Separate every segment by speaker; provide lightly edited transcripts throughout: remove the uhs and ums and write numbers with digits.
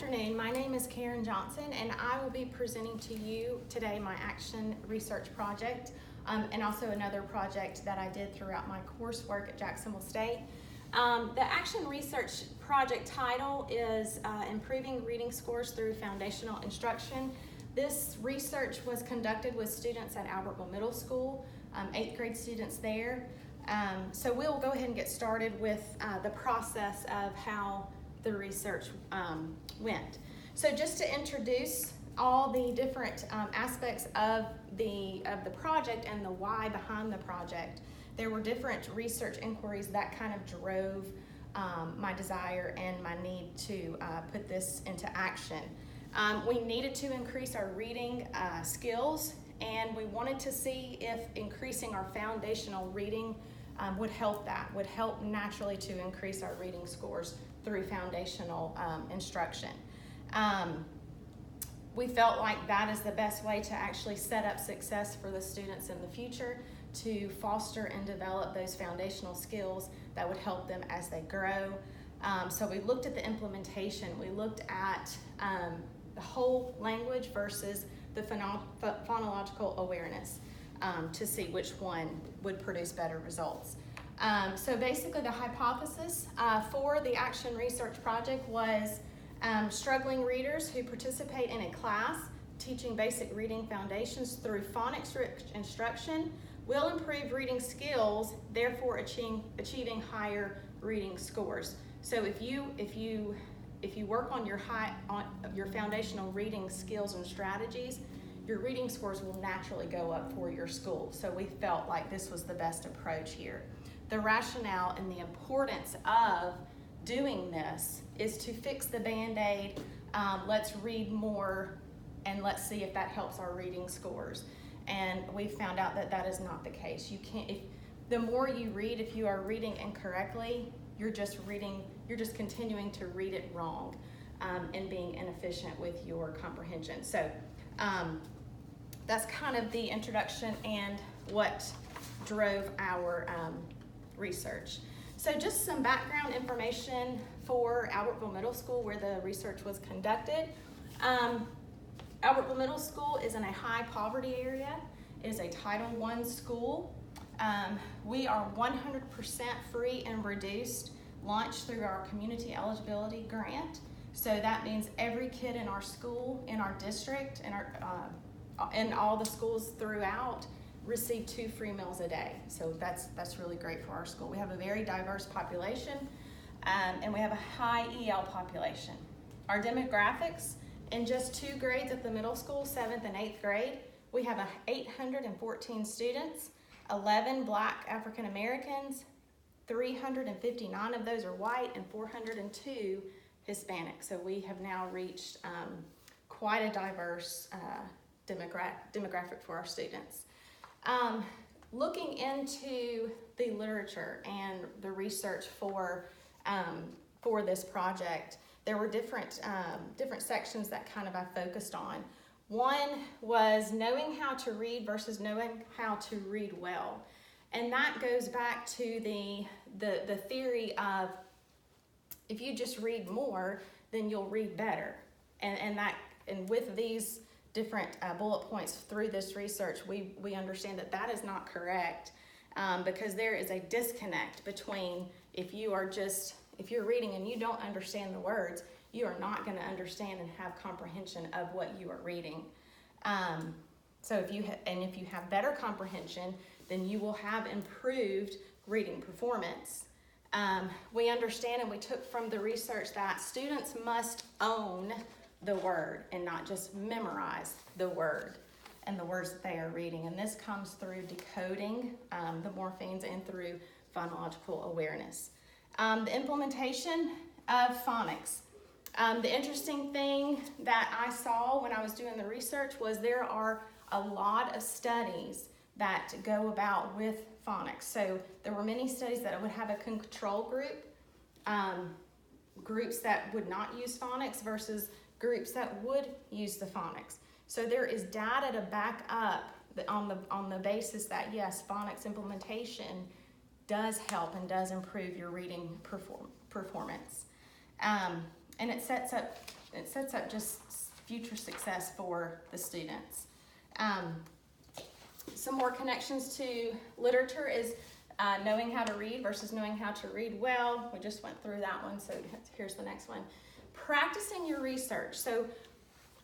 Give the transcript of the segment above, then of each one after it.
Speaker 1: afternoon. My name is Karen Johnson, and I will be presenting to you today my action research project and also another project that I did throughout my coursework at Jacksonville State. The action research project title is Improving Reading Scores Through Foundational Instruction. This research was conducted with students at Albertville Middle School, 8th grade students there. So we'll go ahead and get started with the process of how the research went. So just to introduce all the different aspects of the project and the why behind the project, there were different research inquiries that kind of drove my desire and my need to put this into action. We needed to increase our reading skills, and we wanted to see if increasing our foundational reading would help naturally to increase our reading scores through foundational instruction. We felt like that is the best way to actually set up success for the students in the future, to foster and develop those foundational skills that would help them as they grow. So we looked at the implementation. We looked at the whole language versus the phonological awareness to see which one would produce better results. So basically the hypothesis for the action research project was struggling readers who participate in a class teaching basic reading foundations through phonics instruction will improve reading skills, therefore achieving higher reading scores. So if you work on your foundational reading skills and strategies, your reading scores will naturally go up for your school. So we felt like this was the best approach here. The rationale and the importance of doing this is to fix the Band-Aid, let's read more, and let's see if that helps our reading scores. And we found out that that is not the case. You can't, the more you read, if you are reading incorrectly, you're just continuing to read it wrong and being inefficient with your comprehension. So that's kind of the introduction and what drove our research. So just some background information for Albertville Middle School, where the research was conducted. Albertville Middle School is in a high poverty area. It is a Title I school. We are 100% free and reduced lunch through our community eligibility grant. So that means every kid in our school, in our district, in all the schools throughout receive 2 free meals a day. So that's really great for our school. We have a very diverse population, and we have a high EL population. Our demographics, in just 2 grades at the middle school, 7th and 8th grade, we have 814 students, 11 Black African Americans, 359 of those are white, and 402 Hispanic. So we have now reached quite a diverse demographic for our students. Looking into the literature and the research for this project, there were different sections that kind of I focused on. One was knowing how to read versus knowing how to read well. And that goes back to the theory of if you just read more, then you'll read better. And with these different bullet points through this research, we understand that is not correct, because there is a disconnect between if you're reading and you don't understand the words, you are not going to understand and have comprehension of what you are reading. So if you have better comprehension, then you will have improved reading performance. We understand and we took from the research that students must own the word and not just memorize the word and the words that they are reading. And this comes through decoding the morphemes and through phonological awareness. The implementation of phonics. The interesting thing that I saw when I was doing the research was there are a lot of studies that go about with phonics. So there were many studies that would have a control group, groups that would not use phonics versus groups that would use the phonics. So there is data to back up on the basis that yes, phonics implementation does help and does improve your reading performance. And it sets up it sets up just future success for the students. Some more connections to literature is knowing how to read versus knowing how to read well. We just went through that one, so here's the next one. Practicing your research. So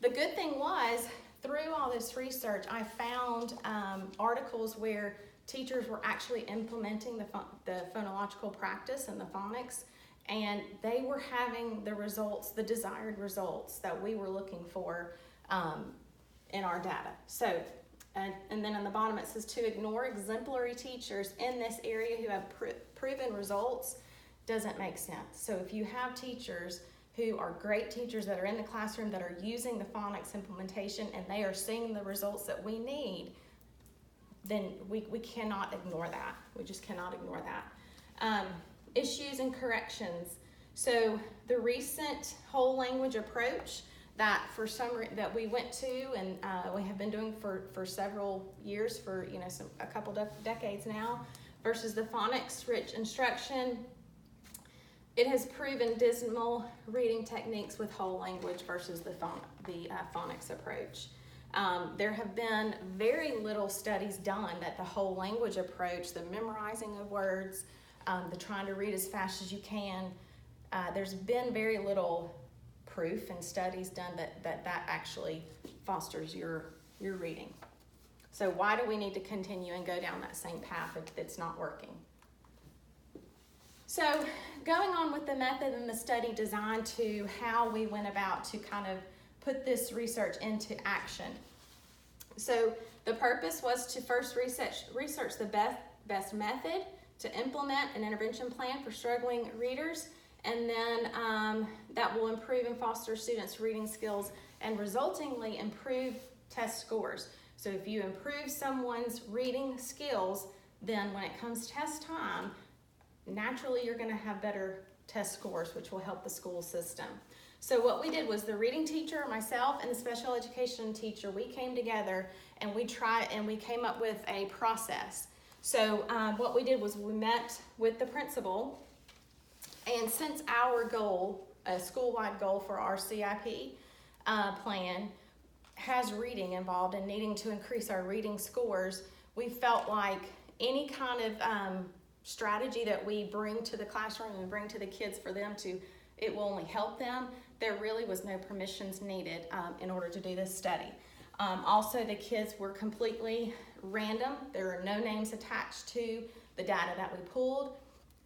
Speaker 1: the good thing was, through all this research, I found articles where teachers were actually implementing the phonological practice and the phonics, and they were having the results, the desired results that we were looking for in our data. So, and then on the bottom it says to ignore exemplary teachers in this area who have proven results doesn't make sense. So if you have teachers who are great teachers that are in the classroom that are using the phonics implementation and they are seeing the results that we need, then we cannot ignore that. We just cannot ignore that. Issues and corrections. So the recent whole language approach that that we went to and we have been doing for several years, for a couple decades now, versus the phonics rich instruction, it has proven dismal reading techniques with whole language versus the phonics approach. There have been very little studies done that the whole language approach, the memorizing of words, the trying to read as fast as you can, there's been very little proof and studies done that actually fosters your reading. So why do we need to continue and go down that same path if it's not working? So going on with the method and the study design to how we went about to kind of put this research into action. So the purpose was to first research the best method to implement an intervention plan for struggling readers, and then that will improve and foster students' reading skills and resultingly improve test scores. So if you improve someone's reading skills, then when it comes test time, naturally you're going to have better test scores, which will help the school system. So what we did was the reading teacher, myself, and the special education teacher, we came together and we came up with a process. So what we did was we met with the principal, and since our goal, a school-wide goal for our CIP plan, has reading involved and needing to increase our reading scores, we felt like any kind of strategy that we bring to the classroom and bring to the kids for them it will only help them. There really was no permissions needed in order to do this study. Also, the kids were completely random. There are no names attached to the data that we pulled.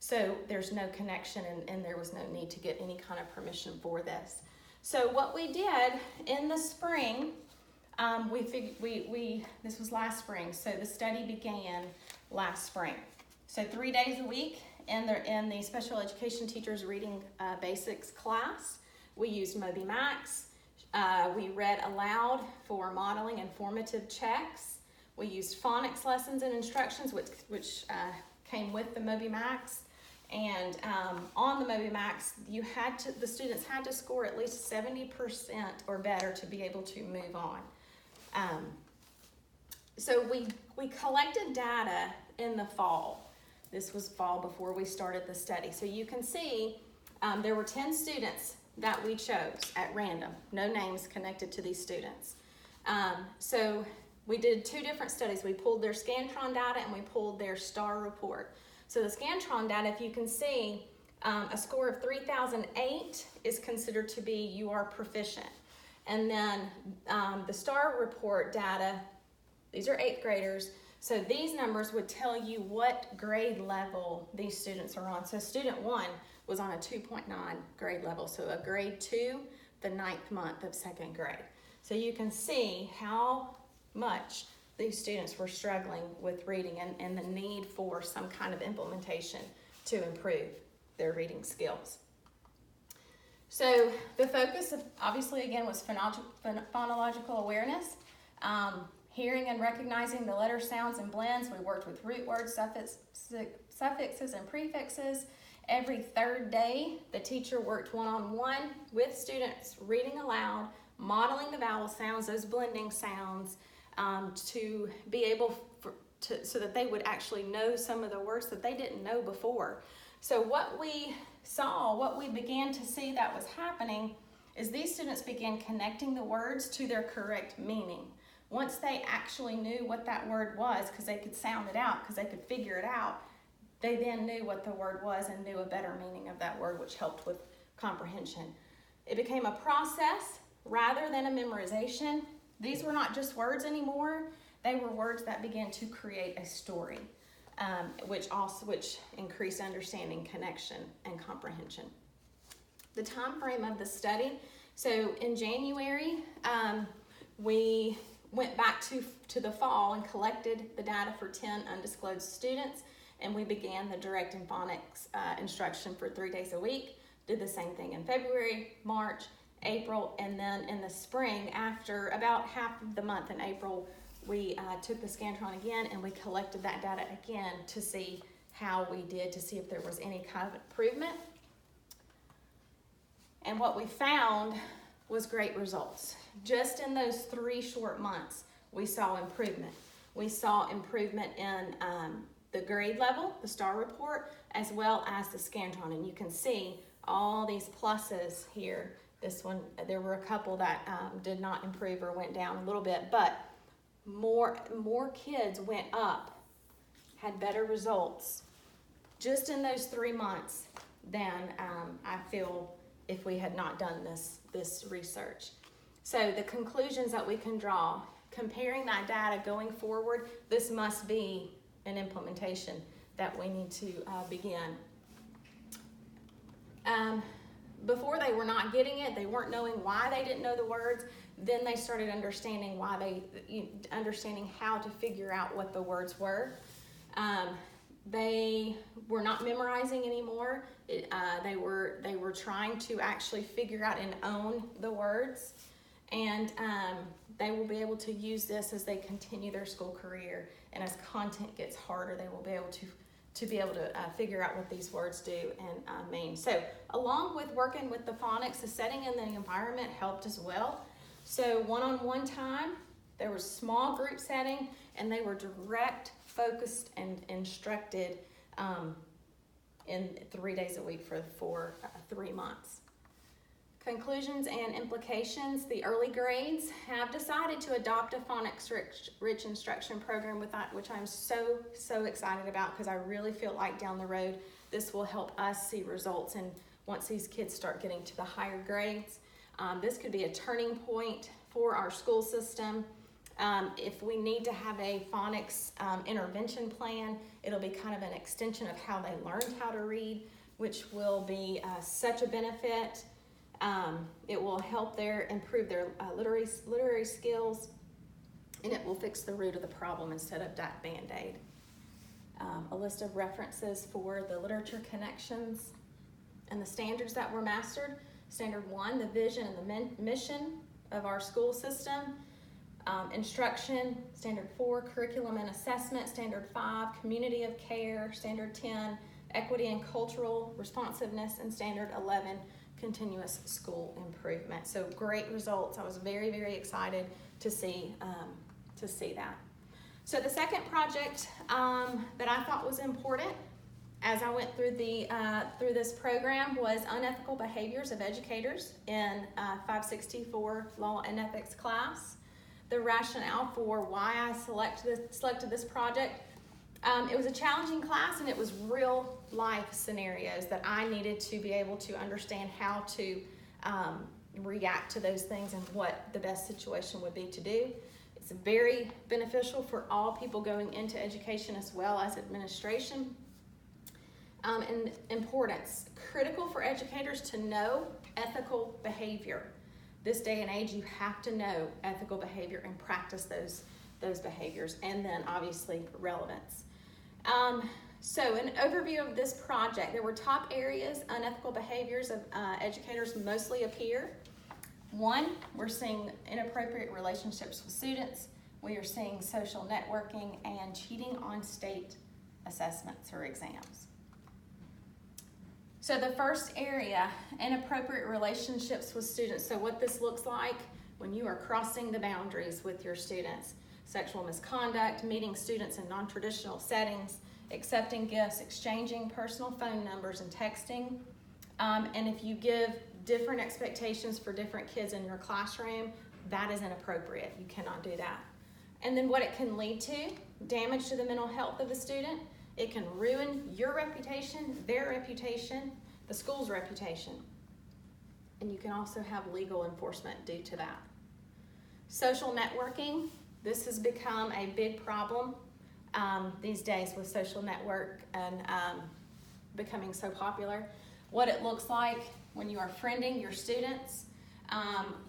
Speaker 1: So there's no connection and there was no need to get any kind of permission for this. So what we did in the spring, this was last spring, so the study began last spring. So 3 days a week in the special education teachers reading basics class, we used Moby Max. We read aloud for modeling and formative checks. We used phonics lessons and instructions, which came with the Moby Max. And on the Moby Max, the students had to score at least 70% or better to be able to move on. So we collected data in the fall. This was fall before we started the study. So you can see there were 10 students that we chose at random, no names connected to these students. So we did 2 different studies. We pulled their Scantron data and we pulled their STAR report. So the Scantron data, if you can see, a score of 3008 is considered to be you are proficient. And then the STAR report data, these are 8th graders, so these numbers would tell you what grade level these students are on. So student 1 was on a 2.9 grade level, so a grade 2, the 9th month of 2nd grade. So you can see how much these students were struggling with reading and the need for some kind of implementation to improve their reading skills. So the focus, obviously, again, was phonological awareness, hearing and recognizing the letter sounds and blends. We worked with root words, suffixes, and prefixes. Every 3rd day, the teacher worked one-on-one with students, reading aloud, modeling the vowel sounds, those blending sounds, to be able so that they would actually know some of the words that they didn't know before. So what we began to see that was happening is these students began connecting the words to their correct meaning. Once they actually knew what that word was, because they could sound it out, because they could figure it out, they then knew what the word was and knew a better meaning of that word, which helped with comprehension. It became a process rather than a memorization. These were not just words anymore. They were words that began to create a story, which increased understanding, connection, and comprehension. The time frame of the study. So in January, we went back to the fall and collected the data for 10 undisclosed students, and we began the direct and phonics instruction for 3 days a week. Did the same thing in February, March, April, and then in the spring, after about half of the month in April, we took the Scantron again and we collected that data again to see how we did, to see if there was any kind of improvement. And what we found was great results. Just in those 3 short months, we saw improvement. We saw improvement in the grade level, the STAR report, as well as the Scantron. And you can see all these pluses here. This one, there were a couple that did not improve or went down a little bit, but more kids went up, had better results just in those 3 months than I feel if we had not done this research. So the conclusions that we can draw, comparing that data going forward, this must be an implementation that we need to begin. Before they were not getting it, they weren't knowing why they didn't know the words. Then they started understanding understanding how to figure out what the words were. They were not memorizing anymore. They were trying to actually figure out and own the words, and they will be able to use this as they continue their school career. And as content gets harder, they will be able to figure out what these words do and mean. So along with working with the phonics, the setting and the environment helped as well. So one-on-one time, there was small group setting, and they were direct, focused, and instructed in 3 days a week for 3 months. Conclusions and implications. The early grades have decided to adopt a phonics-rich instruction program with that, which I'm so excited about, because I really feel like down the road this will help us see results, and once these kids start getting to the higher grades. This could be a turning point for our school system. If we need to have a phonics intervention plan, it'll be kind of an extension of how they learned how to read, which will be such a benefit. It will help improve their literary skills, and it will fix the root of the problem instead of that Band-Aid. A list of references for the literature connections and the standards that were mastered. Standard 1, the vision and the mission of our school system. Instruction. Standard 4, curriculum and assessment. Standard 5, community of care. Standard 10, equity and cultural responsiveness. And Standard 11, continuous school improvement. So great results. I was very, very excited to see that. So the second project that I thought was important as I went through through this program was unethical behaviors of educators in 564 Law and Ethics class. The rationale for why I selected this project. It was a challenging class, and it was real life scenarios that I needed to be able to understand how to react to those things and what the best situation would be to do. It's very beneficial for all people going into education as well as administration. And importance, critical for educators to know ethical behavior. This day and age, you have to know ethical behavior and practice those behaviors, and then obviously relevance. So an overview of this project, there were top areas unethical behaviors of educators mostly appear. 1, we're seeing inappropriate relationships with students. We are seeing social networking and cheating on state assessments or exams. So the first area, inappropriate relationships with students. So what this looks like when you are crossing the boundaries with your students. Sexual misconduct, meeting students in non-traditional settings, accepting gifts, exchanging personal phone numbers and texting. And if you give different expectations for different kids in your classroom, that is inappropriate. You cannot do that. And then what it can lead to, damage to the mental health of the student. It can ruin your reputation, their reputation, the school's reputation. And you can also have legal enforcement due to that. Social networking, this has become a big problem these days with social network and becoming so popular. What it looks like when you are friending your students,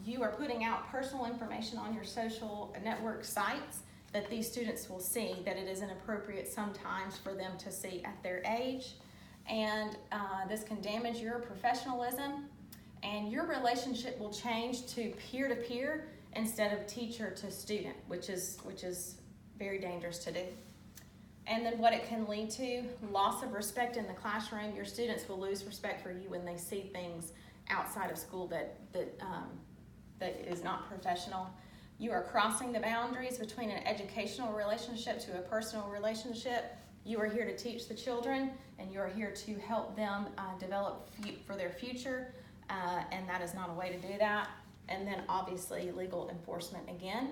Speaker 1: you are putting out personal information on your social network sites that these students will see, that it is inappropriate sometimes for them to see at their age. And this can damage your professionalism, and your relationship will change to peer-to-peer instead of teacher to student, which is very dangerous to do. And then what it can lead to, loss of respect in the classroom. Your students will lose respect for you when they see things outside of school that is not professional. You are crossing the boundaries between an educational relationship to a personal relationship. You are here to teach the children, and you are here to help them develop for their future, and that is not a way to do that. And then obviously legal enforcement again.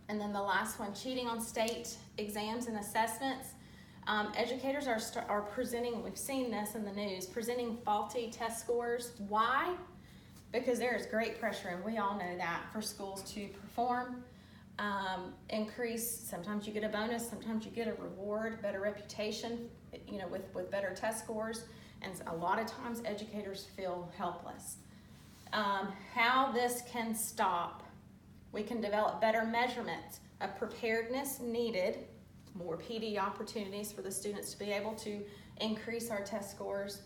Speaker 1: And then the last one, cheating on state exams and assessments. Educators are presenting, we've seen this in the news, presenting faulty test scores. Why? Because there is great pressure, and we all know that, for schools to perform, increase. Sometimes you get a bonus, sometimes you get a reward, better reputation, with better test scores. And a lot of times educators feel helpless. How this can stop: we can develop better measurements of preparedness needed, more PD opportunities for the students to be able to increase our test scores.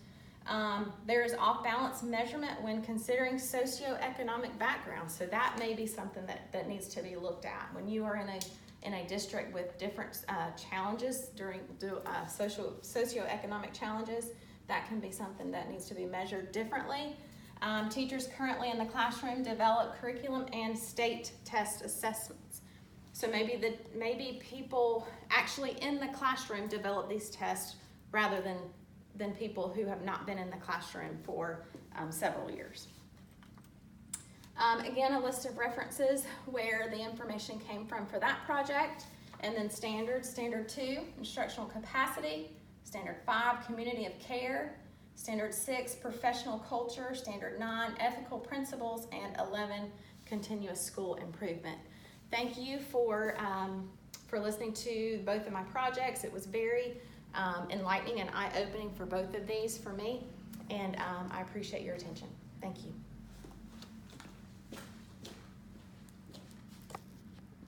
Speaker 1: There is off-balance measurement when considering socioeconomic background. So that may be something that needs to be looked at. When you are in a district with different challenges during socioeconomic challenges, that can be something that needs to be measured differently. Teachers currently in the classroom develop curriculum and state test assessments. So maybe people actually in the classroom develop these tests rather than people who have not been in the classroom for several years. Again, a list of references where the information came from for that project, and then standards. Standard 2, instructional capacity. Standard 5, community of care. Standard 6, professional culture. Standard 9, ethical principles. And 11, continuous school improvement. Thank you for listening to both of my projects. It was very enlightening and eye-opening for both of these for me, and I appreciate your attention. Thank you.